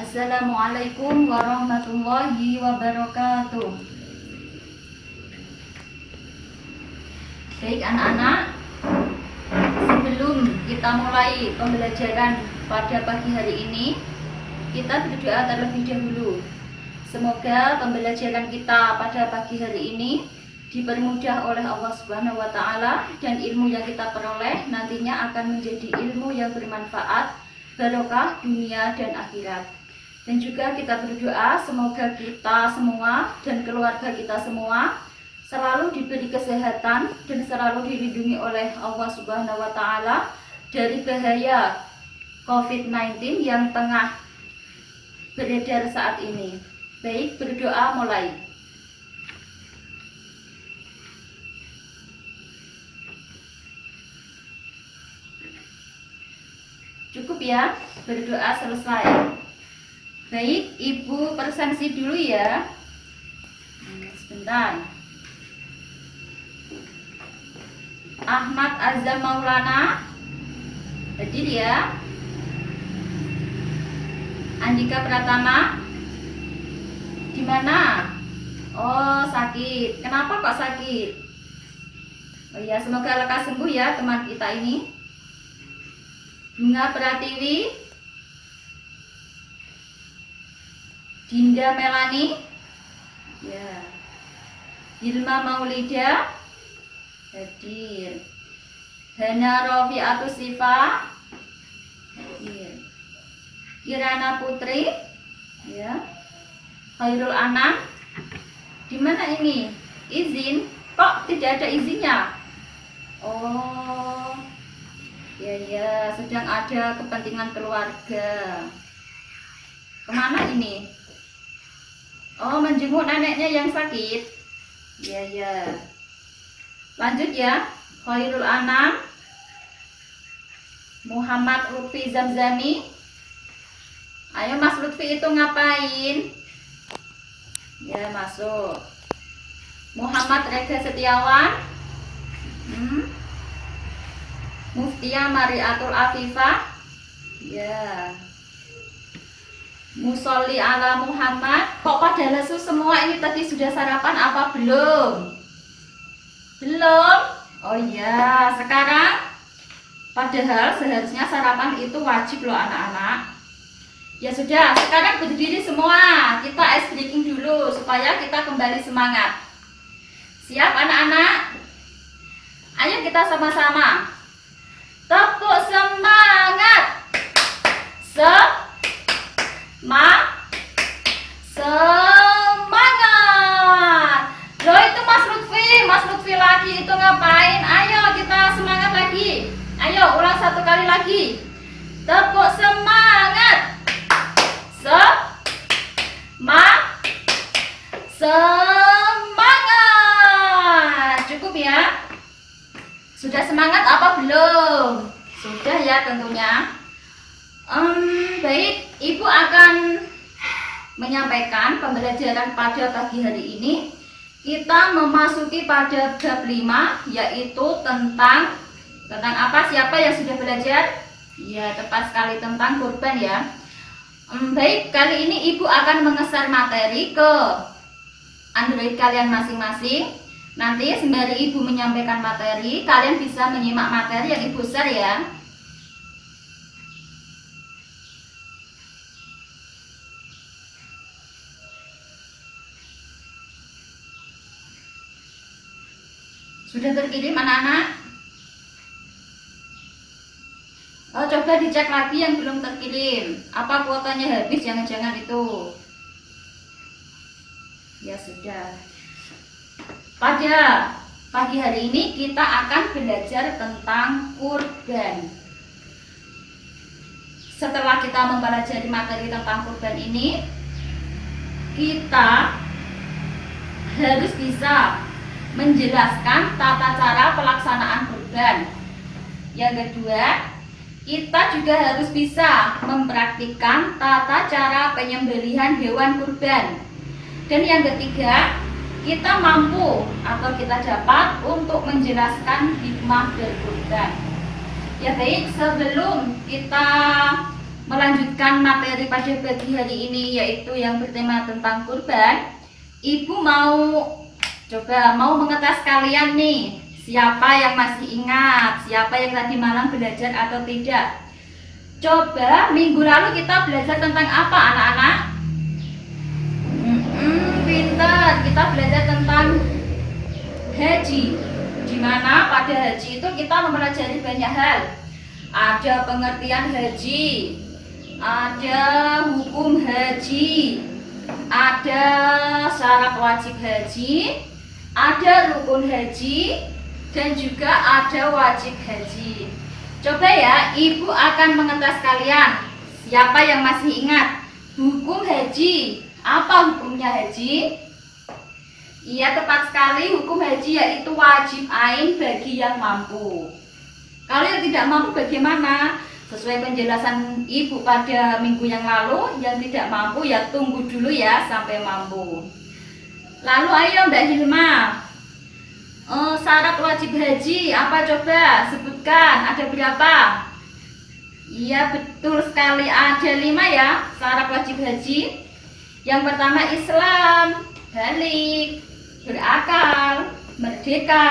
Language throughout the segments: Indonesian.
Assalamualaikum warahmatullahi wabarakatuh. Baik anak-anak, sebelum kita mulai pembelajaran pada pagi hari ini, kita berdoa terlebih dahulu. Semoga pembelajaran kita pada pagi hari ini dipermudah oleh Allah Subhanahu wa Ta'ala, dan ilmu yang kita peroleh nantinya akan menjadi ilmu yang bermanfaat, barokah dunia dan akhirat. Dan juga kita berdoa semoga kita semua dan keluarga kita semua selalu diberi kesehatan dan selalu dilindungi oleh Allah Subhanahu wa Ta'ala dari bahaya COVID-19 yang tengah beredar saat ini. Baik, berdoa mulai. Cukup ya, berdoa selesai. Baik, Ibu presentasi dulu ya. Sebentar. Ahmad Azam Maulana hadir ya. Andika Pratama di mana? Oh, sakit. Kenapa kok sakit? Oh ya, semoga lekas sembuh ya teman kita ini. Bunga Pratiwi, Dinda Melani, ya. Hilma Maulida hadir. Hana Rofiatus Sifa hadir. Kirana Putri, ya. Khairul Anam, di mana ini? Izin? Kok tidak ada izinnya? Oh, ya, sedang ada kepentingan keluarga. Kemana ini? Oh, menjenguk neneknya yang sakit. Ya. Lanjut ya. Khairul Anam, Muhammad Lutfi Zamzami. Ayo Mas Lutfi itu ngapain? Ya, masuk. Muhammad Rega Setiawan, Muftia Mariatul Afifah, ya. Musolli ala Muhammad. Kok pada lesu semua ini? Tadi sudah sarapan apa belum? Belum? Oh iya, sekarang padahal seharusnya sarapan itu wajib loh anak-anak. Ya sudah, sekarang berdiri semua. Kita ice breaking dulu supaya kita kembali semangat. Siap anak-anak? Ayo kita sama-sama tepuk semangat. Semangat. Loh, itu Mas Lutfi lagi itu ngapain? Ayo kita semangat lagi. Ayo ulang satu kali lagi. Tepuk semangat. Semangat. Cukup ya? Sudah semangat apa belum? Sudah ya tentunya. Baik, Ibu akan menyampaikan pembelajaran pada pagi hari ini. Kita memasuki pada bab 5, yaitu tentang apa? Siapa yang sudah belajar? Ya, tepat sekali, tentang kurban ya. Baik, kali ini Ibu akan mengeser materi ke Android kalian masing-masing. Nanti sembari Ibu menyampaikan materi, kalian bisa menyimak materi yang Ibu share ya. Sudah terkirim anak-anak? Oh, coba dicek lagi yang belum terkirim. Apa kuotanya habis? Jangan-jangan itu. Ya sudah. Pada pagi hari ini kita akan belajar tentang kurban. Setelah kita mempelajari materi tentang kurban ini, kita harus bisa menjelaskan tata cara pelaksanaan kurban. Yang kedua, kita juga harus bisa mempraktikkan tata cara penyembelihan hewan kurban. Dan yang ketiga, kita mampu atau kita dapat untuk menjelaskan hikmah berkurban. Ya baik, sebelum kita melanjutkan melanjutkan materi pada pagi hari ini, yaitu yang bertema tentang kurban. Ibu mau mengetes kalian nih, siapa yang masih ingat, siapa yang tadi malam belajar atau tidak. Coba minggu lalu kita belajar tentang apa anak-anak? Pintar, kita belajar tentang haji, dimana pada haji itu kita mempelajari banyak hal. Ada pengertian haji, ada hukum haji, ada syarat wajib haji, ada rukun haji, dan juga ada wajib haji. Coba ya, ibu akan mengetes kalian, siapa yang masih ingat hukum haji. Apa hukumnya haji? Iya, tepat sekali, hukum haji yaitu wajib ain bagi yang mampu. Kalau yang tidak mampu bagaimana? Sesuai penjelasan ibu pada minggu yang lalu, yang tidak mampu ya tunggu dulu ya sampai mampu. Lalu ayo Mbak Hilma, syarat wajib haji apa coba sebutkan, ada berapa? Iya betul sekali, ada 5 ya syarat wajib haji. Yang pertama Islam, balik, berakal, merdeka,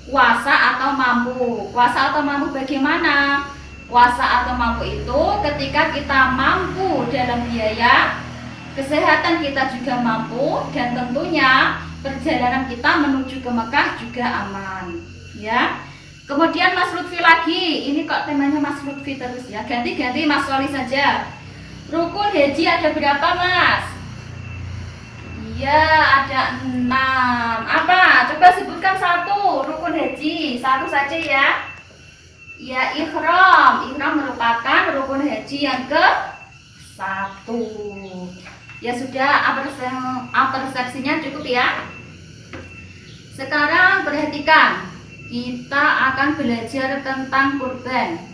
kuasa atau mampu. Kuasa atau mampu bagaimana? Kuasa atau mampu itu ketika kita mampu dalam biaya, kesehatan kita juga mampu, dan tentunya perjalanan kita menuju ke Mekah juga aman, ya. Kemudian Mas Lutfi lagi, ini kok temanya Mas Lutfi terus ya, ganti-ganti Mas Wali saja. Rukun haji ada berapa Mas? Iya ada 6. Apa? Coba sebutkan satu rukun haji, satu saja ya. Ya ihram. Ihram merupakan rukun haji yang ke-1. Ya sudah, persepsinya cukup ya. Sekarang perhatikan, kita akan belajar tentang kurban.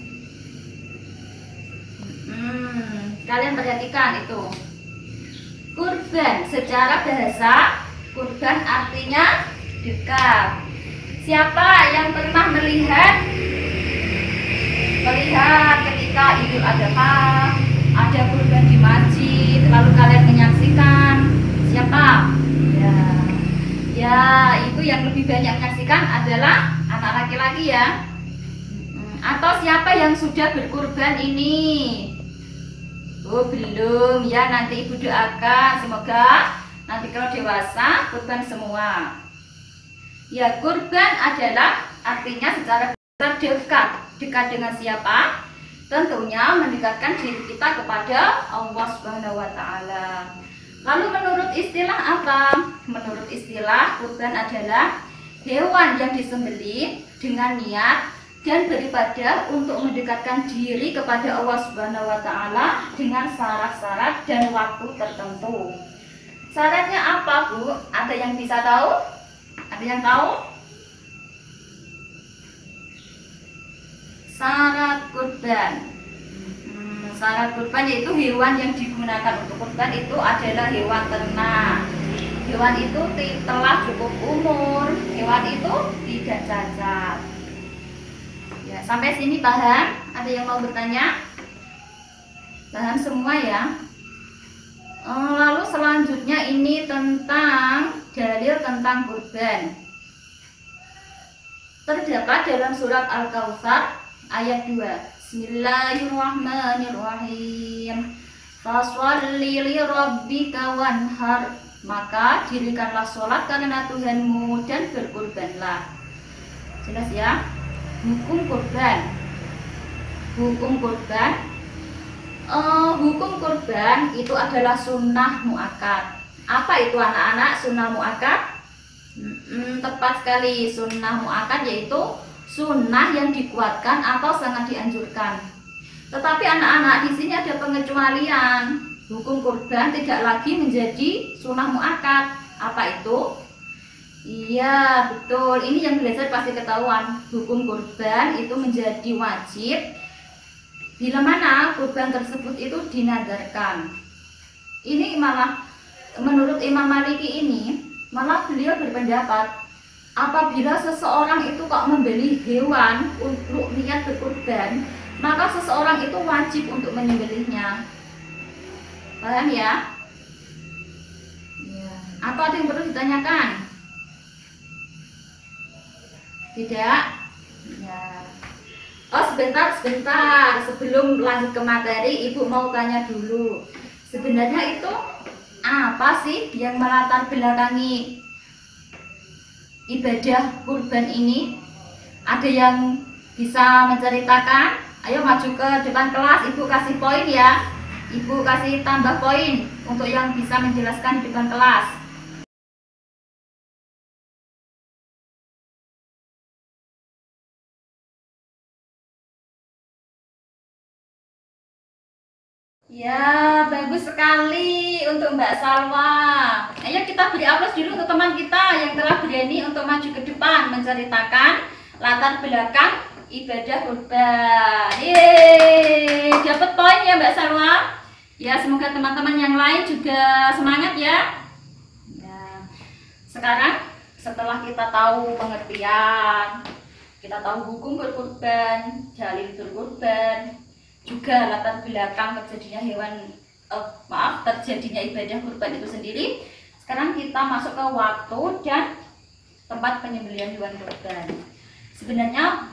Kalian perhatikan itu. Kurban secara bahasa, kurban artinya dekat. Siapa yang pernah melihat ketika Idul Adha ada kurban di masjid, lalu kalian menyaksikan? Siapa? Ya itu yang lebih banyak menyaksikan adalah anak laki-laki ya. Atau siapa yang sudah berkurban ini? Oh belum ya, nanti ibu doakan semoga nanti kalau dewasa kurban semua. Ya kurban adalah artinya secara dekat dengan siapa? Tentunya mendekatkan diri kita kepada Allah Subhanahu wa Ta'ala. Lalu menurut istilah apa? Menurut istilah kurban adalah hewan yang disembelih dengan niat dan beribadah untuk mendekatkan diri kepada Allah Subhanahu wa Ta'ala dengan syarat-syarat dan waktu tertentu. Syaratnya apa Bu? Ada yang bisa tahu? Ada yang tahu? Syarat kurban. Syarat kurban yaitu hewan yang digunakan untuk kurban itu adalah hewan ternak. Hewan itu telah cukup umur, hewan itu tidak cacat. Ya, sampai sini paham? Ada yang mau bertanya? Paham semua ya? Lalu selanjutnya ini tentang dalil tentang kurban. Terdapat dalam surat Al-Kautsar ayat 2. Bismillahirrahmanirrahim. Fasholli li rabbika wanhar. Maka dirikanlah sholat karena Tuhanmu dan berkurbanlah. Jelas ya? Hukum kurban. Hukum kurban itu adalah sunnah muakkad. Apa itu anak-anak sunnah muakkad? Tepat sekali, sunnah muakkad yaitu sunnah yang dikuatkan atau sangat dianjurkan. Tetapi anak-anak di sini ada pengecualian. Hukum kurban tidak lagi menjadi sunnah muakkad. Apa itu? Iya betul, ini yang belajar pasti ketahuan. Hukum kurban itu menjadi wajib bila mana kurban tersebut itu dinadarkan. Ini malah menurut Imam Maliki ini, malah beliau berpendapat apabila seseorang itu kok membeli hewan untuk niat berkurban, maka seseorang itu wajib untuk menyembelihnya. Paham ya? Ya. Apa ada yang perlu ditanyakan? Tidak? Ya. Oh sebentar, sebelum lanjut ke materi, Ibu mau tanya dulu. Sebenarnya itu apa sih yang melatar belakangi ibadah kurban ini? Ada yang bisa menceritakan? Ayo maju ke depan kelas, Ibu kasih poin ya. Ibu kasih tambah poin untuk yang bisa menjelaskan di depan kelas. Ya, bagus sekali untuk Mbak Salwa. Ayo kita beri aplaus dulu untuk teman kita yang telah berani untuk maju ke depan menceritakan latar belakang ibadah kurban. Yeay, dapat poin ya Mbak Salwa. Ya, semoga teman-teman yang lain juga semangat ya. Ya. Sekarang setelah kita tahu pengertian, kita tahu hukum berkurban, dalil berkurban, juga latar belakang terjadinya terjadinya ibadah kurban itu sendiri. Sekarang kita masuk ke waktu dan tempat penyembelihan hewan kurban. Sebenarnya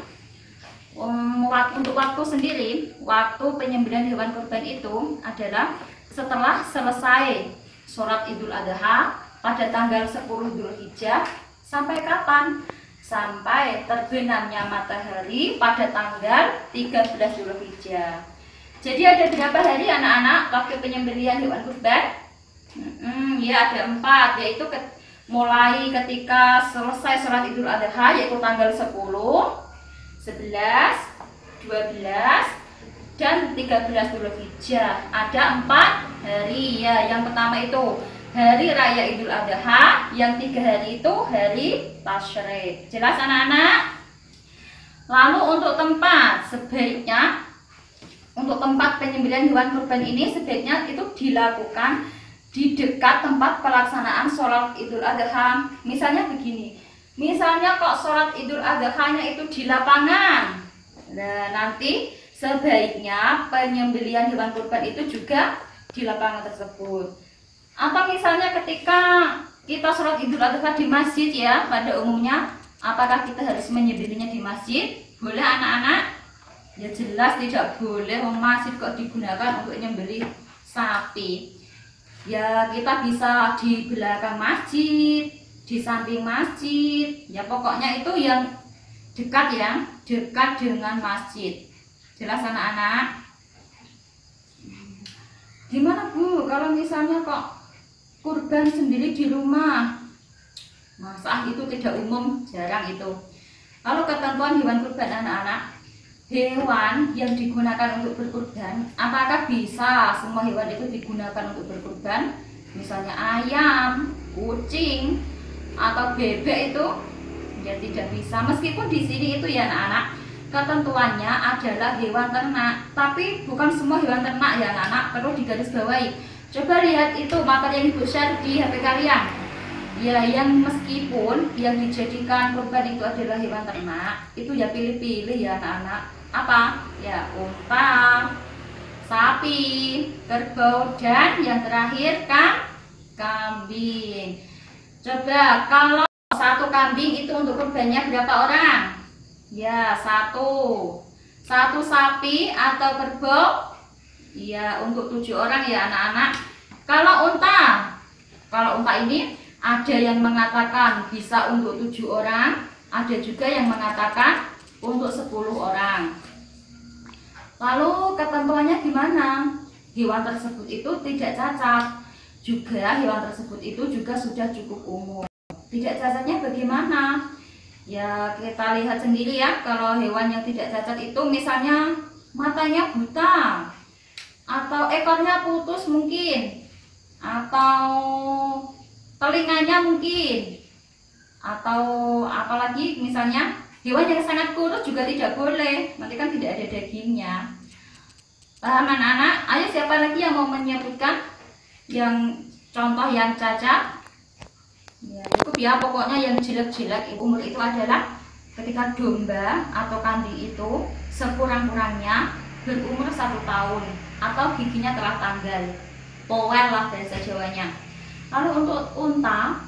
untuk waktu sendiri, waktu penyembelihan hewan kurban itu adalah setelah selesai sholat Idul Adha pada tanggal 10 Dzulhijjah. Sampai kapan? Sampai terbenamnya matahari pada tanggal 13 Dzulhijjah. Jadi ada berapa hari anak-anak waktu penyembelihan hewan kurban? Ya ada 4, yaitu mulai ketika selesai sholat Idul Adha, yaitu tanggal 10, 11, 12, dan 13 Dzulhijjah. Ada 4 hari ya. Yang pertama itu hari raya Idul Adha, yang 3 hari itu hari Tasyrik. Jelas anak-anak? Lalu untuk tempat, sebaiknya untuk tempat penyembelihan hewan kurban ini sebaiknya itu dilakukan di dekat tempat pelaksanaan sholat Idul Adha. Misalnya begini, misalnya kok sholat Idul Adha-nya itu di lapangan, nah nanti sebaiknya penyembelihan hewan kurban itu juga di lapangan tersebut. Atau misalnya ketika kita sholat Idul Adha di masjid ya, pada umumnya, apakah kita harus menyembelihnya di masjid? Boleh anak-anak? Ya jelas tidak boleh, masjid kok digunakan untuk menyembelih sapi. Ya kita bisa di belakang masjid, di samping masjid, ya pokoknya itu yang dekat dengan masjid. Jelas anak-anak? Gimana Bu kalau misalnya kok kurban sendiri di rumah? Masa itu tidak umum, jarang itu. Lalu ketentuan hewan kurban anak-anak, hewan yang digunakan untuk berkurban, apakah bisa semua hewan itu digunakan untuk berkurban? Misalnya ayam, kucing, atau bebek itu ya tidak bisa. Meskipun di sini itu ya anak-anak, ketentuannya adalah hewan ternak, tapi bukan semua hewan ternak ya anak-anak, perlu digarisbawahi. Coba lihat itu materi yang Ibu share di HP kalian. Ya, yang meskipun yang dijadikan kurban itu adalah hewan ternak, itu ya pilih-pilih ya anak-anak. Apa? Ya unta, sapi, kerbau, dan yang terakhir kambing. Coba kalau satu kambing itu untuk kurbannya berapa orang? Ya satu sapi atau kerbau ya untuk 7 orang ya anak-anak. Kalau unta ini ada yang mengatakan bisa untuk 7 orang, ada juga yang mengatakan untuk 10 orang. Lalu ketentuannya gimana? Hewan tersebut itu tidak cacat. Juga hewan tersebut itu juga sudah cukup umur. Tidak cacatnya bagaimana? Ya kita lihat sendiri ya, kalau hewan yang tidak cacat itu misalnya matanya buta, atau ekornya putus mungkin, atau telinganya mungkin, atau apalagi misalnya hewan yang sangat kurus juga tidak boleh, nanti kan tidak ada dagingnya. Paham anak-anak? Ayo siapa lagi yang mau menyebutkan yang contoh yang cacat? Ya, cukup ya, pokoknya yang jelek-jelek umur itu adalah ketika domba atau kambing itu sekurang-kurangnya berumur 1 tahun atau giginya telah tanggal. powel lah bahasa Jawanya. Lalu untuk unta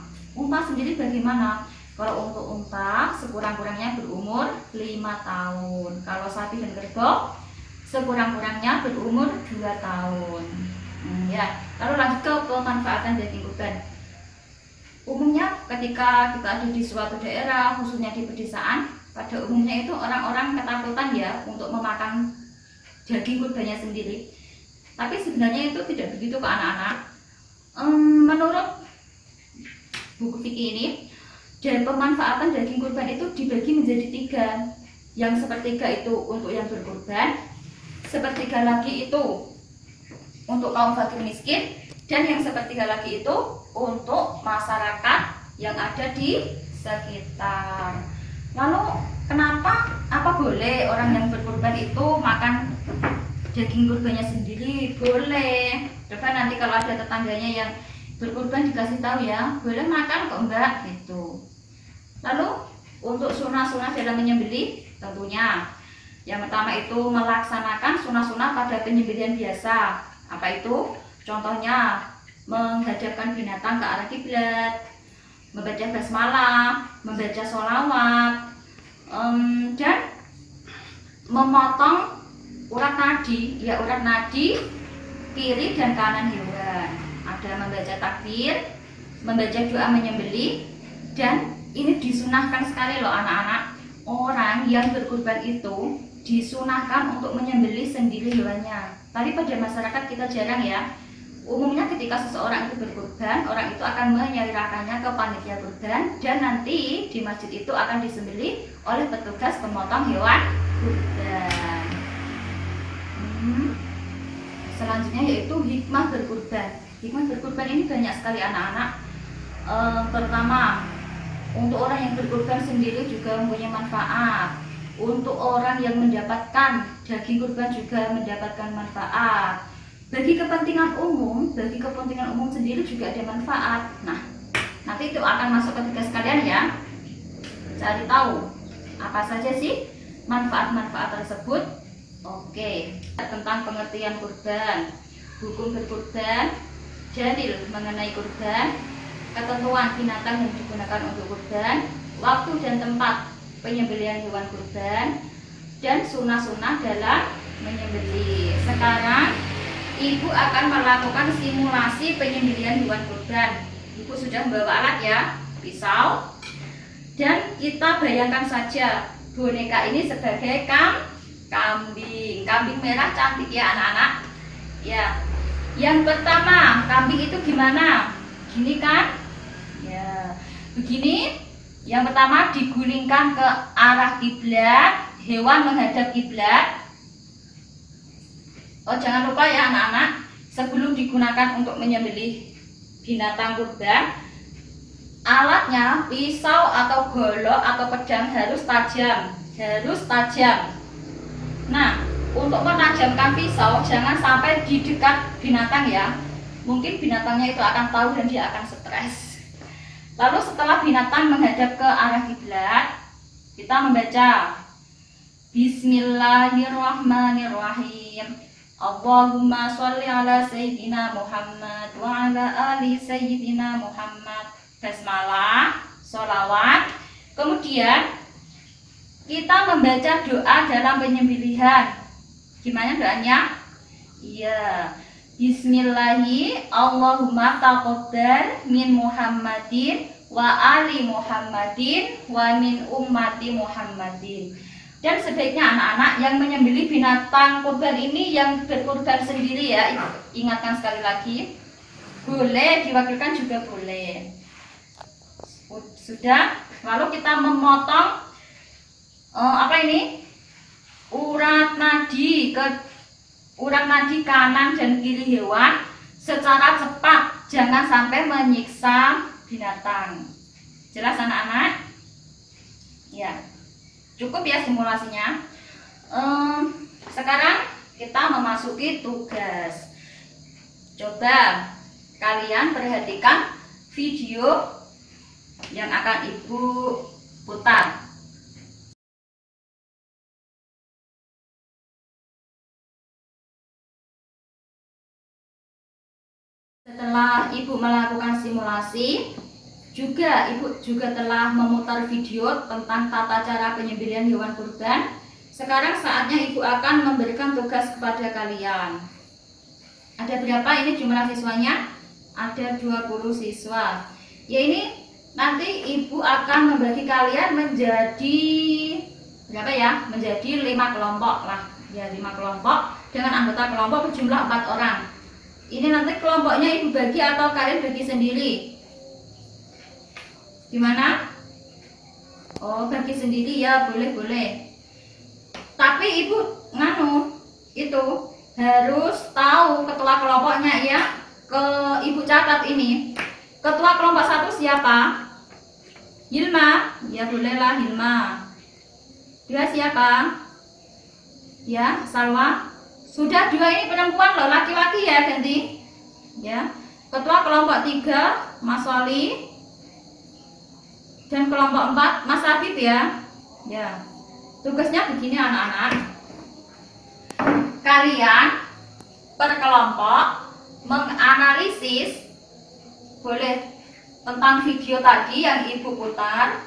sendiri bagaimana? Kalau untuk unta sekurang-kurangnya berumur 5 tahun. Kalau sapi dan kerbau sekurang-kurangnya berumur 2 tahun. Ya. Lalu lanjut ke pemanfaatan daging kurban. Umumnya ketika kita ada di suatu daerah, khususnya di pedesaan, pada umumnya itu orang-orang ketakutan ya untuk memakan daging kurbannya sendiri. Tapi sebenarnya itu tidak begitu ke anak-anak. Menurut buku fikih ini, dan pemanfaatan daging kurban itu dibagi menjadi 3. Yang sepertiga itu untuk yang berkurban, sepertiga lagi itu untuk kaum fakir miskin, dan yang sepertiga lagi itu untuk masyarakat yang ada di sekitar. Lalu apa boleh orang yang berkurban itu makan daging kurbannya sendiri? Boleh. Coba nanti kalau ada tetangganya yang berkurban dikasih tahu ya, boleh makan kok enggak gitu. Lalu untuk sunah-sunah dalam menyembelih tentunya yang pertama itu melaksanakan sunah-sunah pada penyembelihan biasa. Apa itu? Contohnya menghadapkan binatang ke arah kiblat, membaca basmalah, membaca sholawat, dan memotong urat nadi, urat nadi kiri dan kanan hewan. Ada membaca takbir, membaca doa menyembelih, dan ini disunahkan sekali loh anak-anak. Orang yang berkurban itu disunahkan untuk menyembelih sendiri hewannya. Tapi pada masyarakat kita jarang ya. Umumnya ketika seseorang itu berkurban, orang itu akan menyerahkannya ke panitia kurban, dan nanti di masjid itu akan disembelih oleh petugas pemotong hewan kurban. Selanjutnya yaitu hikmah berkurban. Hikmah berkurban ini banyak sekali anak-anak. Pertama, untuk orang yang berkurban sendiri juga mempunyai manfaat. Untuk orang yang mendapatkan daging kurban juga mendapatkan manfaat. Bagi kepentingan umum sendiri juga ada manfaat. Nah, nanti itu akan masuk ke tugas kalian ya. Cari tahu apa saja sih manfaat-manfaat tersebut. Oke, tentang pengertian kurban, hukum berkurban, dalil mengenai kurban, ketentuan binatang yang digunakan untuk kurban, waktu dan tempat penyembelihan hewan kurban, dan sunah-sunah dalam menyembelih. Sekarang Ibu akan melakukan simulasi penyembelihan hewan kurban. Ibu sudah membawa alat ya, pisau, dan kita bayangkan saja boneka ini sebagai kambing merah cantik ya anak-anak. Ya, yang pertama kambing itu gimana? Gini kan? Ya, begini. Yang pertama digulingkan ke arah kiblat, hewan menghadap kiblat. Oh, jangan lupa ya anak-anak, sebelum digunakan untuk menyembelih binatang kurban, alatnya pisau atau golok atau pedang harus tajam. Nah, untuk menajamkan pisau jangan sampai di dekat binatang ya. Mungkin binatangnya itu akan tahu dan dia akan stres. Lalu setelah binatang menghadap ke arah kiblat, kita membaca Bismillahirrahmanirrahim. Allahumma sholli ala sayyidina Muhammad wa ala ali sayyidina Muhammad. Basmalah, sholawat. Kemudian kita membaca doa dalam penyembelihan. Gimana doanya? Iya. Bismillahi Allahumma taqabbal min Muhammadin wa ali Muhammadin wa min ummati Muhammadin. Dan sebaiknya anak-anak yang menyembelih binatang kurban ini yang berkurban sendiri ya, ingatkan sekali lagi, boleh diwakilkan juga boleh. Sudah, lalu kita memotong urat nadi kanan dan kiri hewan secara cepat, jangan sampai menyiksa binatang. Jelas anak-anak? Ya. Cukup ya simulasinya. Sekarang kita memasuki tugas. Coba kalian perhatikan video yang akan Ibu putar. Setelah Ibu melakukan simulasi, Ibu juga telah memutar video tentang tata cara penyembelihan hewan kurban. Sekarang saatnya Ibu akan memberikan tugas kepada kalian. Ada berapa ini jumlah siswanya? Ada 20 siswa. Ya, ini nanti Ibu akan membagi kalian menjadi berapa ya? Menjadi 5 kelompok lah. Ya, 5 kelompok dengan anggota kelompok berjumlah 4 orang. Ini nanti kelompoknya Ibu bagi atau kalian bagi sendiri? Gimana? Oh, bagi sendiri ya, boleh. Tapi Ibu itu harus tahu ketua kelompoknya ya. Ibu catat ini. Ketua kelompok 1 siapa? Hilma. Ya, bolehlah Hilma. 2 siapa? Ya, Salwa. Sudah 2 ini perempuan loh, laki-laki ya, ganti. Ya. Ketua kelompok 3 Mas Wali. Dan kelompok 4 Mas Habib ya. Ya. Tugasnya begini anak-anak. Kalian per kelompok menganalisis boleh tentang video tadi yang Ibu putar.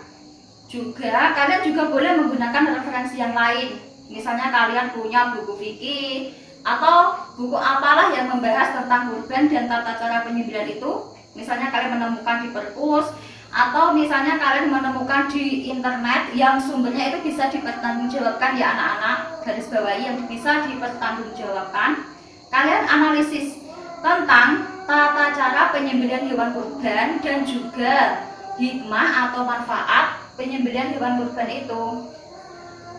Juga kalian juga boleh menggunakan referensi yang lain. Misalnya kalian punya buku fikih atau buku apalah yang membahas tentang kurban dan tata cara penyembelihan itu. Misalnya kalian menemukan di perpus atau misalnya kalian menemukan di internet yang sumbernya itu bisa dipertanggungjawabkan ya anak-anak, garis bawahi yang bisa dipertanggungjawabkan. Kalian analisis tentang tata cara penyembelihan hewan kurban dan juga hikmah atau manfaat penyembelihan hewan kurban itu.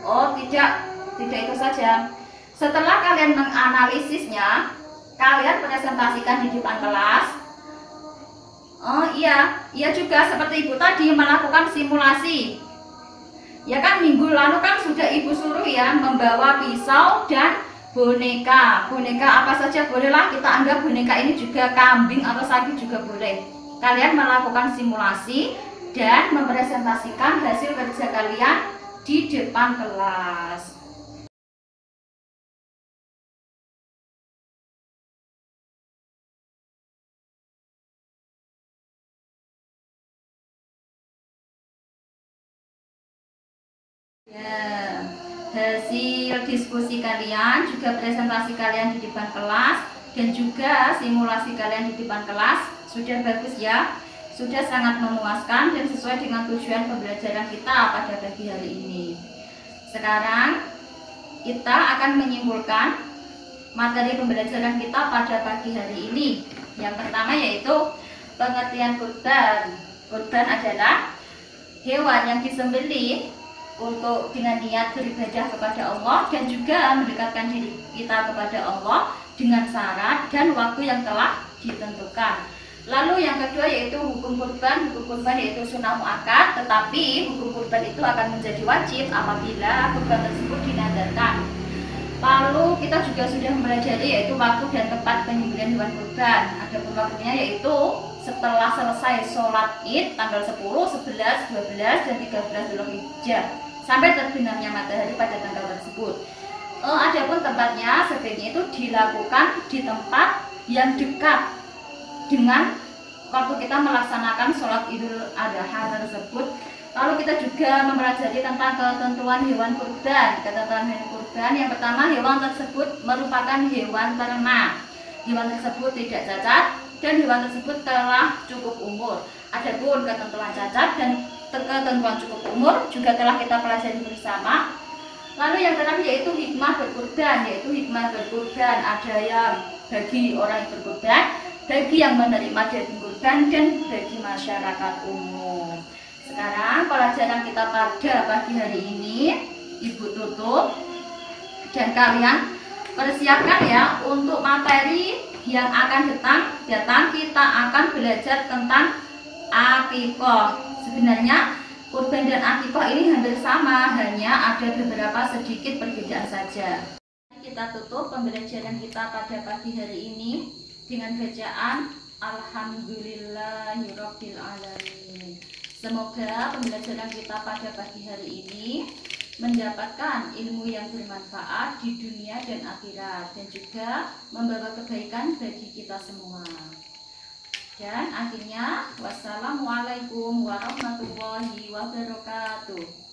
Oh, tidak itu saja. Setelah kalian menganalisisnya, kalian presentasikan di depan kelas. Oh iya juga seperti Ibu tadi melakukan simulasi. Ya kan, minggu lalu kan sudah Ibu suruh ya membawa pisau dan boneka. Boneka apa saja bolehlah, kita anggap boneka ini juga kambing atau sapi juga boleh. Kalian melakukan simulasi dan mempresentasikan hasil kerja kalian di depan kelas. Ya, hasil diskusi kalian, juga presentasi kalian di depan kelas, dan juga simulasi kalian di depan kelas sudah bagus ya, sudah sangat memuaskan dan sesuai dengan tujuan pembelajaran kita pada pagi hari ini. Sekarang kita akan menyimpulkan materi pembelajaran kita pada pagi hari ini. Yang pertama yaitu pengertian kurban. Kurban adalah hewan yang disembelih untuk dengan niat beribadah kepada Allah dan juga mendekatkan diri kita kepada Allah dengan syarat dan waktu yang telah ditentukan. Lalu yang kedua yaitu hukum kurban. Hukum kurban yaitu sunnah muakkad, tetapi hukum kurban itu akan menjadi wajib apabila kurban tersebut dinadarkan. Lalu kita juga sudah mempelajari yaitu waktu dan tempat penyembelihan hewan kurban. Adapun waktunya yaitu setelah selesai sholat Id tanggal 10, 11, 12, dan 13 Dzulhijjah sampai terbenamnya matahari pada tanggal tersebut. Adapun tempatnya sebaiknya itu dilakukan di tempat yang dekat dengan waktu kita melaksanakan sholat Idul Adha tersebut. Lalu kita juga mempelajari tentang ketentuan hewan kurban. Ketentuan hewan kurban yang pertama, hewan tersebut merupakan hewan ternak. Hewan tersebut tidak cacat dan hewan tersebut telah cukup umur. Adapun ketentuan cacat dan ketentuan cukup umur juga telah kita pelajari bersama. Lalu yang terakhir yaitu hikmah berkurban. Yaitu hikmah berkurban ada yang bagi orang yang berkurban, bagi yang menerima daging kurban, dan bagi masyarakat umum. Sekarang pelajaran kita pada pagi hari ini Ibu tutup dan kalian persiapkan ya untuk materi yang akan datang kita akan belajar tentang akikoh. Sebenarnya kurban dan akikoh ini hampir sama, hanya ada beberapa sedikit perbedaan saja. Kita tutup pembelajaran kita pada pagi hari ini dengan bacaan Alhamdulillahirabbil alamin. Semoga pembelajaran kita pada pagi hari ini mendapatkan ilmu yang bermanfaat di dunia dan akhirat dan juga membawa kebaikan bagi kita semua. Dan akhirnya wassalamualaikum warahmatullahi wabarakatuh.